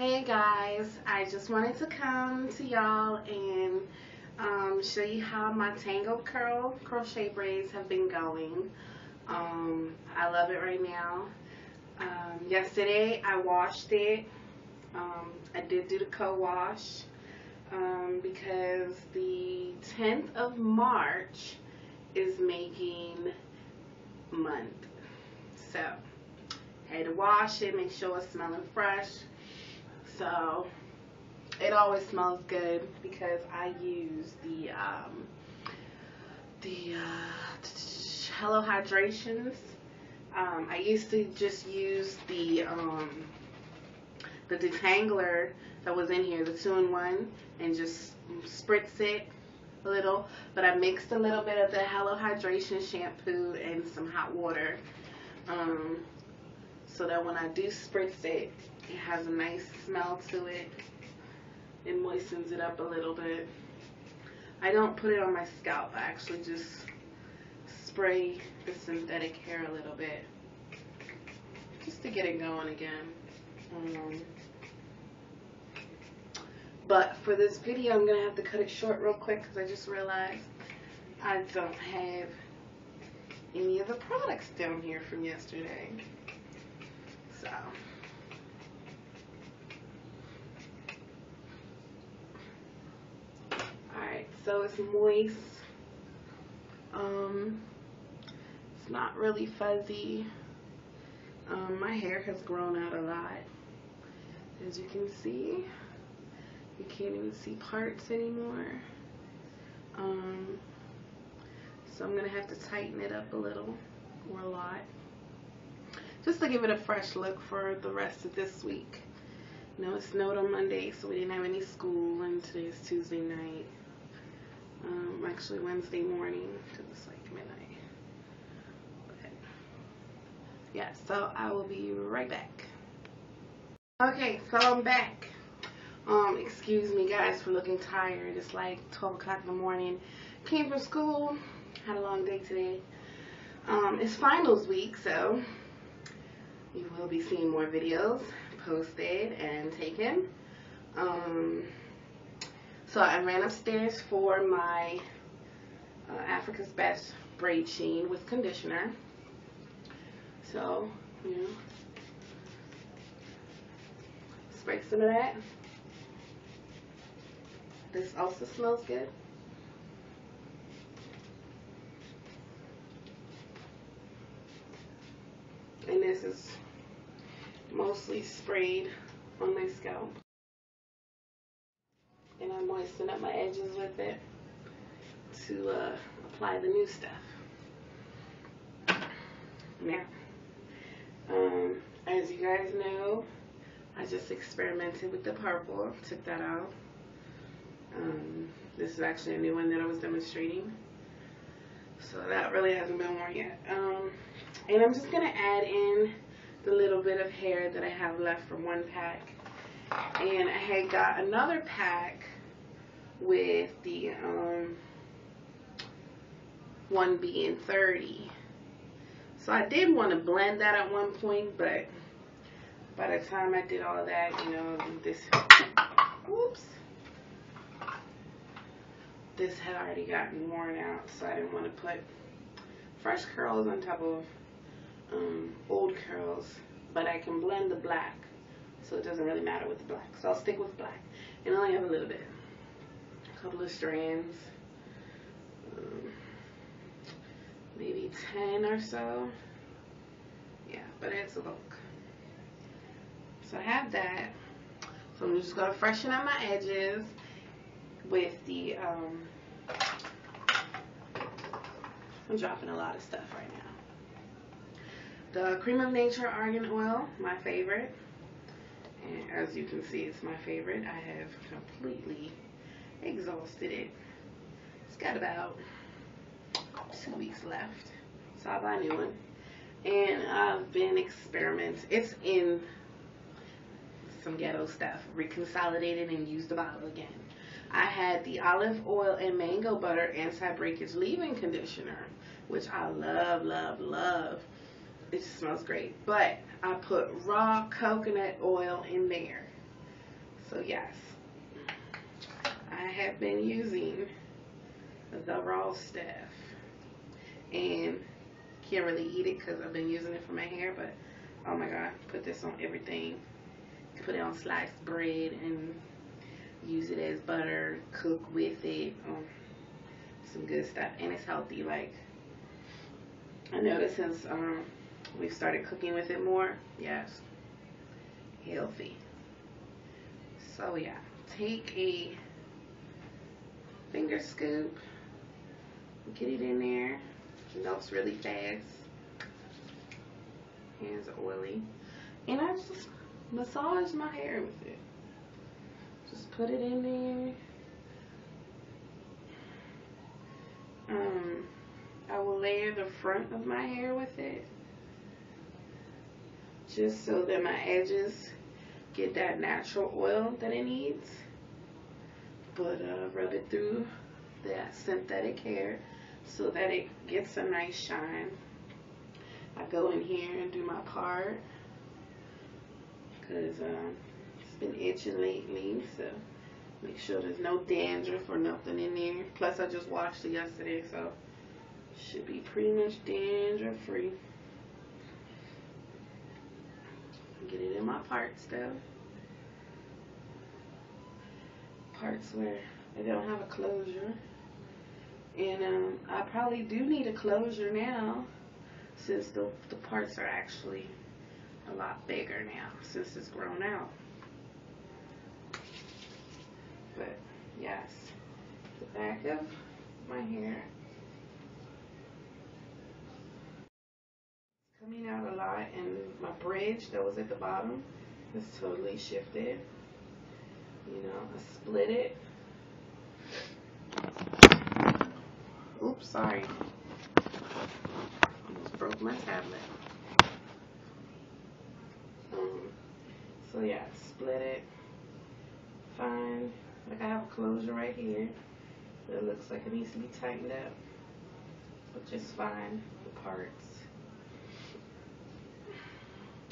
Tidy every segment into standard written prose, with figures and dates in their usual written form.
Hey guys, I just wanted to come to y'all and show you how my Tango curl crochet braids have been going. I love it right now. Yesterday I washed it. I did do the co-wash because the 10th of March is making month. So I had to wash it, make sure it's smelling fresh. So it always smells good because I use the Hello Hydrations. I used to just use the detangler that was in here, the 2-in-1, and just spritz it a little. But I mixed a little bit of the Hello Hydration shampoo and some hot water, so that when I do spritz it, it has a nice smell to it. It moistens it up a little bit. I don't put it on my scalp. I actually just spray the synthetic hair a little bit just to get it going again. But for this video, I'm going to have to cut it short real quick because I just realized I don't have any of the products down here from yesterday. So so it's moist. It's not really fuzzy. My hair has grown out a lot. As you can see, you can't even see parts anymore. So I'm gonna have to tighten it up a little, or a lot, just to give it a fresh look for the rest of this week. You know, it snowed on Monday, so we didn't have any school, and today's Tuesday night. Actually Wednesday morning, because it's like midnight. But yeah, so I will be right back. Okay, so I'm back. Excuse me guys for looking tired. It's like 12 o'clock in the morning. Came from school, had a long day today. It's finals week, so you will be seeing more videos posted and taken. So I ran upstairs for my Africa's Best braid sheen with conditioner. So, you know, spray some of that. This also smells good. And this is mostly sprayed on my scalp. And I moisten up my edges with it to apply the new stuff. Now, as you guys know, I just experimented with the purple, took that out. This is actually a new one that I was demonstrating, so that really hasn't been worn yet. And I'm just going to add in the little bit of hair that I have left from one pack. And I had got another pack with the 1B and 30. So I did want to blend that at one point, but by the time I did all of that, you know, this had already gotten worn out, so I didn't want to put fresh curls on top of old curls. But I can blend the black, so it doesn't really matter with the black. So I'll stick with black, and I only have a little bit, a couple of strands, maybe 10 or so. Yeah, but it's a look. So I have that. So I'm just gonna freshen up my edges with the I'm dropping a lot of stuff right now. The Cream of Nature Argan Oil, my favorite. And as you can see, it's my favorite. I have completely exhausted it. It's got about 2 weeks left, so I'll buy a new one. And I've been experimenting. It's in some ghetto stuff. Reconsolidated and used the bottle again. I had the olive oil and mango butter anti-breakage leave-in conditioner, which I love, love, love. It just smells great. But I put raw coconut oil in there. So yes, I have been using the raw stuff, and can't really eat it because I've been using it for my hair, but oh my god, put this on everything. Put it on sliced bread and use it as butter, cook with it. Some good stuff, and it's healthy. Like, I noticed since we've started cooking with it more, yes, healthy. So yeah, take a finger scoop, get it in there. It melts really fast. Hands are oily, and I just massage my hair with it. Just put it in there. I will layer the front of my hair with it, just so that my edges get that natural oil that it needs. But rub it through that synthetic hair so that it gets a nice shine. I go in here and do my part because it's been itching lately, so make sure there's no dandruff or nothing in there. Plus I just washed it yesterday, so should be pretty much dandruff free. Get it in my parts though. Parts where I don't have a closure. And I probably do need a closure now, since the parts are actually a lot bigger now since it's grown out. But yes, the back of my hair is coming out a lot, and my bridge that was at the bottom is totally shifted. You know, I split it. Oops, sorry. Almost broke my tablet. So yeah, split it. Fine. Like I have a closure right here. But it looks like it needs to be tightened up. But just fine. The parts.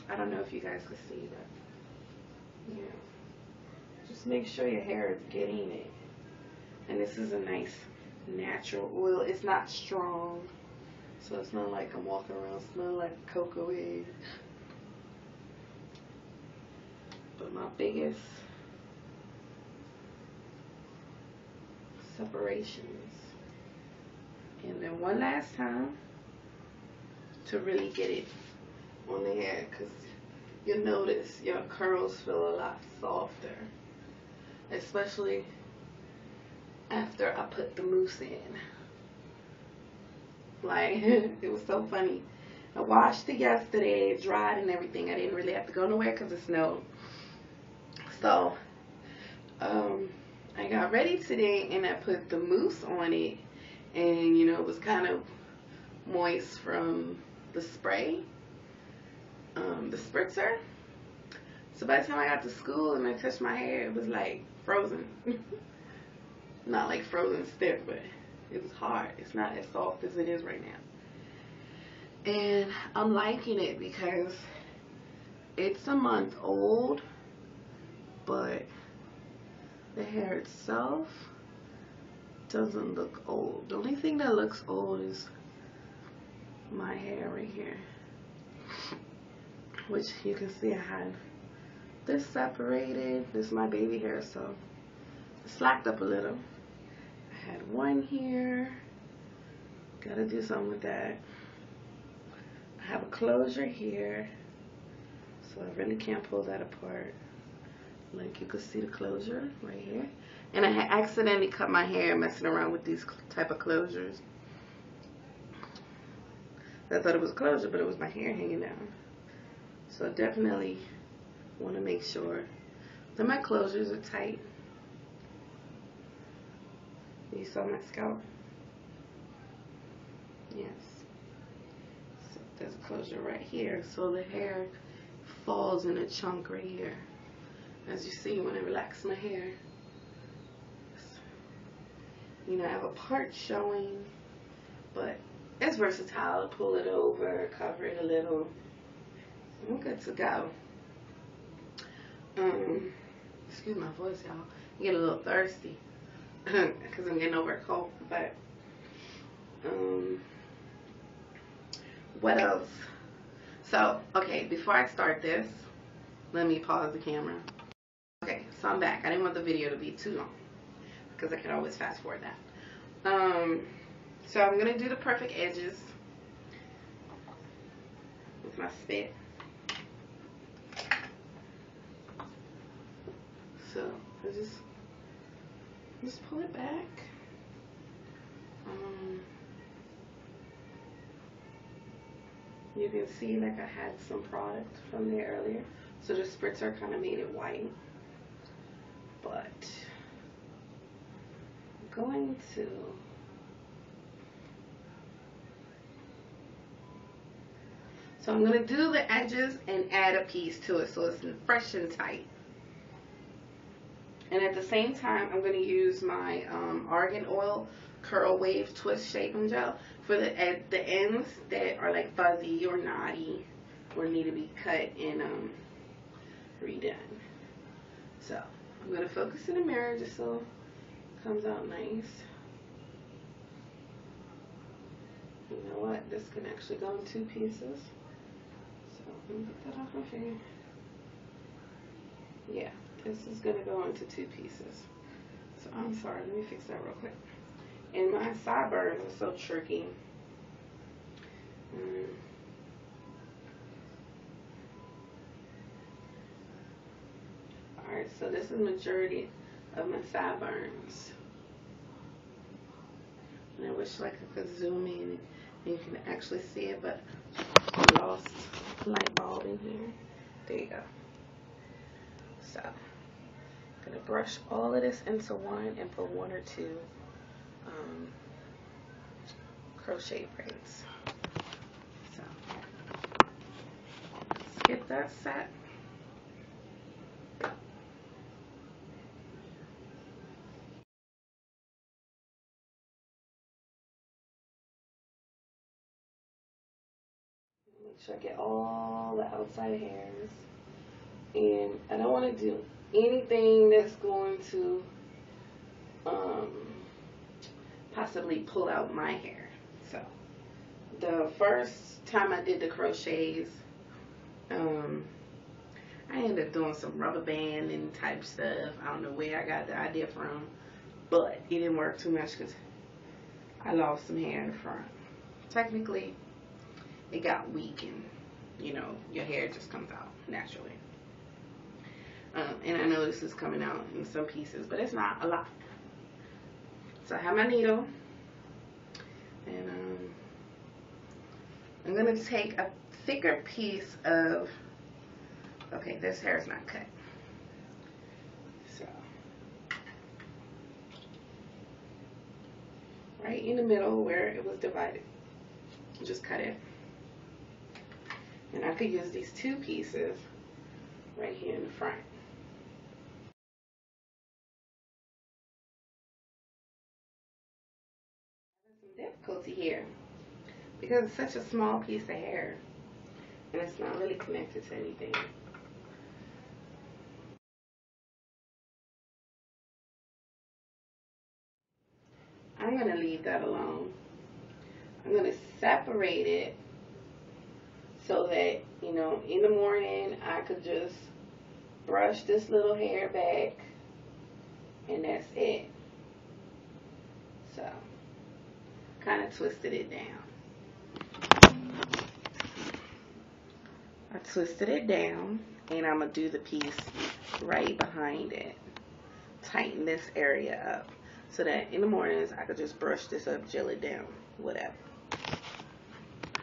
I don't know if you guys can see that. Yeah. Just make sure your hair is getting it. And this is a nice natural oil. It's not strong. So it's not like I'm walking around smelling like cocoa egg. But my biggest separations. And then one last time to really get it on the hair, because you'll notice your curls feel a lot softer, especially after I put the mousse in. Like, it was so funny. I washed it yesterday, it dried and everything. I didn't really have to go nowhere because it snowed. So, I got ready today and I put the mousse on it, and you know, it was kind of moist from the spray, the spritzer. So by the time I got to school and I touched my hair, it was like frozen. Not like frozen stiff, but it was hard. It's not as soft as it is right now. And I'm liking it because it's a month old, but the hair itself doesn't look old. The only thing that looks old is my hair right here, which you can see I had this separated. This is my baby hair, so it slacked up a little. I had one here. Gotta do something with that. I have a closure here, so I really can't pull that apart. Like, you can see the closure right here. And I had accidentally cut my hair messing around with these type of closures. I thought it was a closure, but it was my hair hanging down. So I definitely want to make sure that my closures are tight. You saw my scalp? Yes. So there's a closure right here. So the hair falls in a chunk right here. As you see, when I relax my hair, you know, I have a part showing, but it's versatile. Pull it over, cover it a little. I'm good to go. excuse my voice, y'all. I get a little thirsty because I'm getting over a cold. But what else? So, okay, before I start this, let me pause the camera. Okay, so I'm back. I didn't want the video to be too long because I can always fast forward that. So I'm gonna do the perfect edges with my spit. So I just pull it back. You can see like I had some product from there earlier, so the spritzer kind of made it white. But I'm going to I'm going to do the edges and add a piece to it so it's fresh and tight. And at the same time, I'm going to use my Argan Oil Curl Wave Twist Shaping Gel for the ends that are like fuzzy or knotty or need to be cut and redone. So I'm going to focus in the mirror just so it comes out nice. You know what? This can actually go in 2 pieces. So let me get that off my finger. Yeah, this is going to go into 2 pieces. So I'm sorry, let me fix that real quick. And my sideburns are so tricky. Alright, so this is the majority of my sideburns. And I wish like I could zoom in and you can actually see it, but I lost light bulb in here. There you go. So I'm gonna brush all of this into one and put 1 or 2 crochet braids. So skip that set. Make sure I get all the outside hairs. And I don't want to do anything that's going to possibly pull out my hair. So the first time I did the crochets, I ended up doing some rubber band and type stuff. I don't know where I got the idea from, but it didn't work too much because I lost some hair in the front. Technically, it got weak and, you know, your hair just comes out naturally. And I know this is coming out in some pieces, but it's not a lot. So I have my needle, and I'm going to take a thicker piece of, okay, this hair is not cut. So, right in the middle where it was divided, just cut it. And I could use these 2 pieces right here in the front. Some difficulty here because it's such a small piece of hair and it's not really connected to anything. I'm going to leave that alone. I'm going to separate it so that, you know, in the morning I could just brush this little hair back and that's it. So, kind of twisted it down. I twisted it down and I'm going to do the piece right behind it. Tighten this area up so that in the mornings I could just brush this up, gel it down, whatever.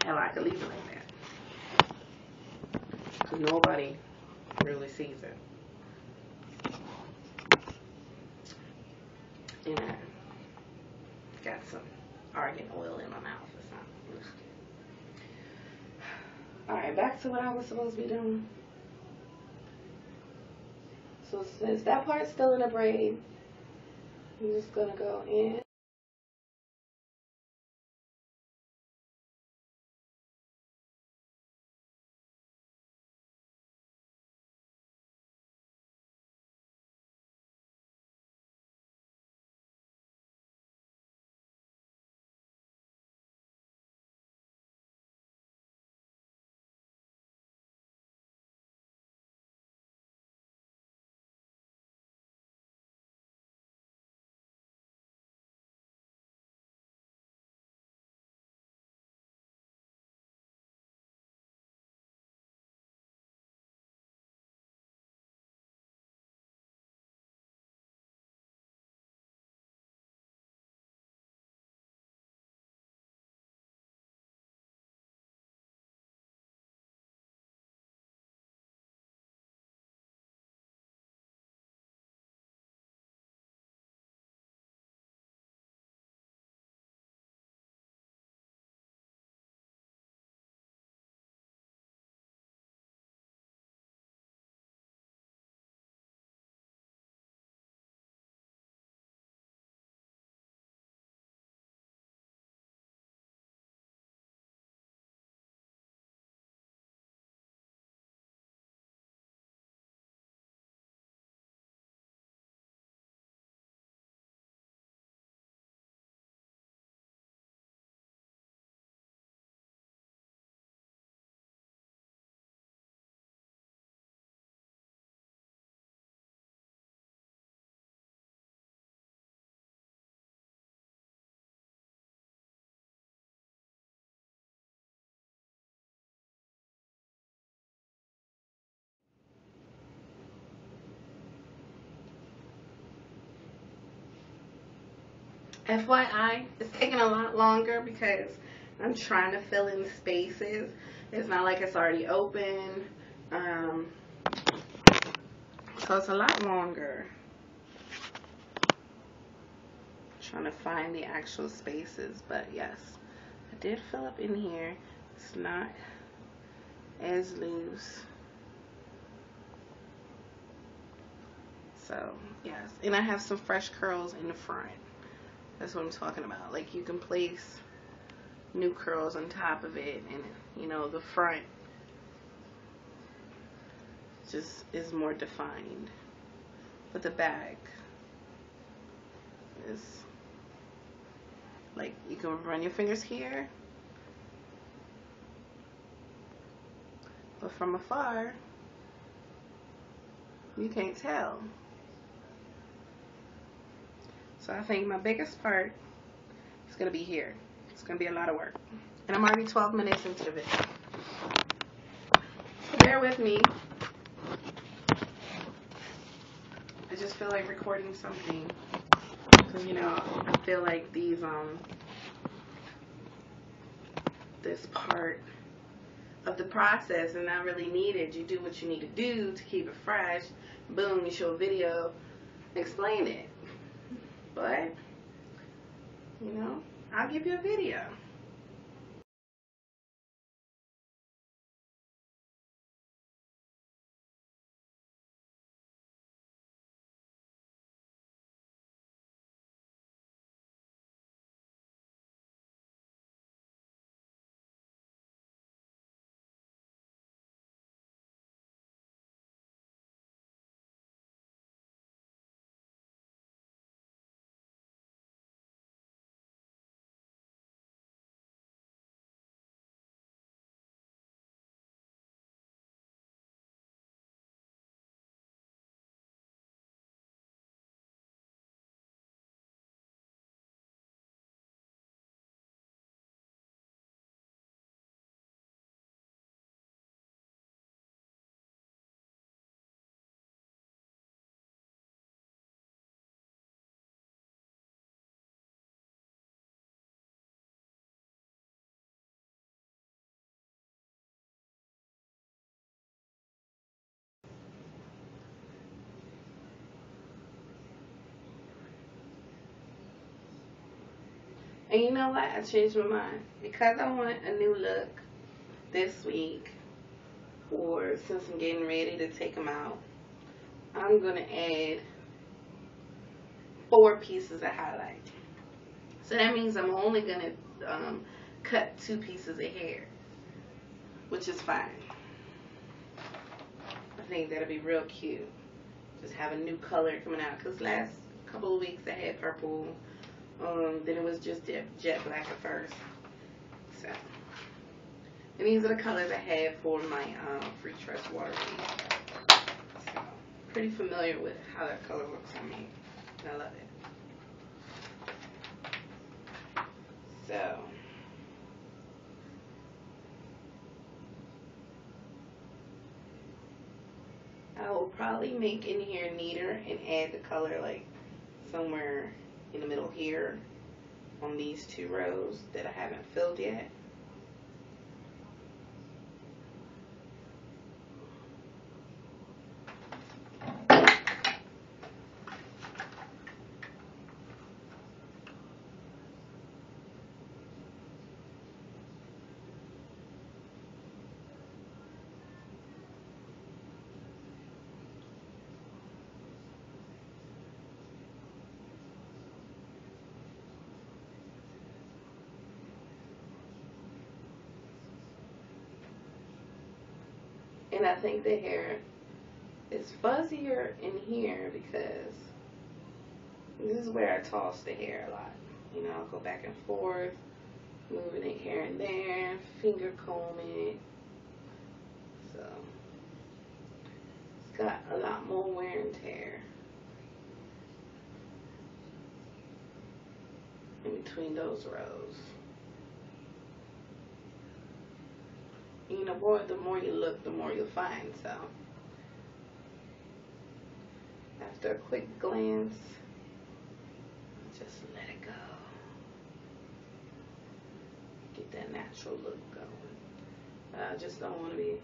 And I could leave it like that because nobody really sees it. And I got some argan oil in my mouth or something. Alright, back to what I was supposed to be doing. So since that part's still in a braid, I'm just going to go in. FYI, it's taking a lot longer because I'm trying to fill in spaces. It's not like it's already open. So it's a lot longer. Trying to find the actual spaces, but yes, I did fill up in here. It's not as loose. So yes, and I have some fresh curls in the front. That's what I'm talking about. Like, you can place new curls on top of it, and you know, the front just is more defined. But the back is like, you can run your fingers here, but from afar you can't tell. So I think my biggest part is going to be here. It's going to be a lot of work. And I'm already 12 minutes into the video. So bear with me. I just feel like recording something. Because, you know, I feel like these, this part of the process is not really needed. You do what you need to do to keep it fresh. Boom, you show a video, explain it. But, you know, I'll give you a video. And you know what? I changed my mind. Because I want a new look this week, or since I'm getting ready to take them out, I'm going to add 4 pieces of highlight. So that means I'm only going to cut 2 pieces of hair, which is fine. I think that'll be real cute. Just have a new color coming out. Because last couple of weeks I had purple. Then it was just jet black at first. So, and these are the colors I have for my free trust water bead. So, pretty familiar with how that color looks on me. And I love it. So, I will probably make in here neater and add the color like somewhere in the middle here on these 2 rows that I haven't filled yet. And I think the hair is fuzzier in here because this is where I toss the hair a lot. You know, I'll go back and forth, moving it here and there, finger comb it. So it's got a lot more wear and tear in between those rows. You know, boy, the more you look, the more you'll find. So, after a quick glance, just let it go. that natural look going. I just don't want to be.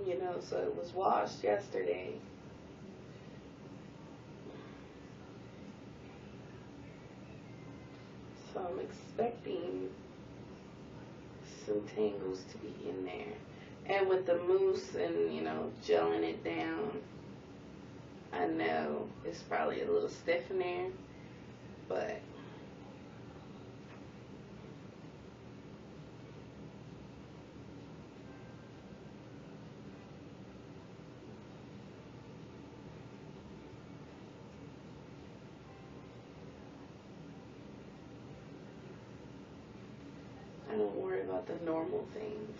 You know, so it was washed yesterday. So I'm expecting some tangles to be in there. And with the mousse and, you know, gelling it down, I know it's probably a little stiff in there, but I don't worry about the normal things.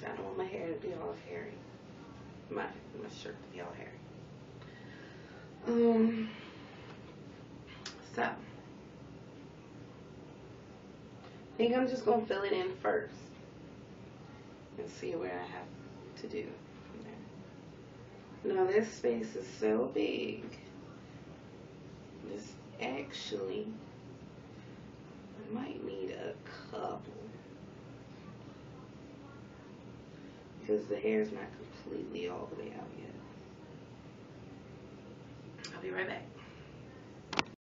I don't want my hair to be all hairy. My shirt to be all hairy. So I think I'm just gonna fill it in first and see where I have to do from there. Now this space is so big. This actually I might need a couple. Because the hair is not completely all the way out yet. I'll be right back.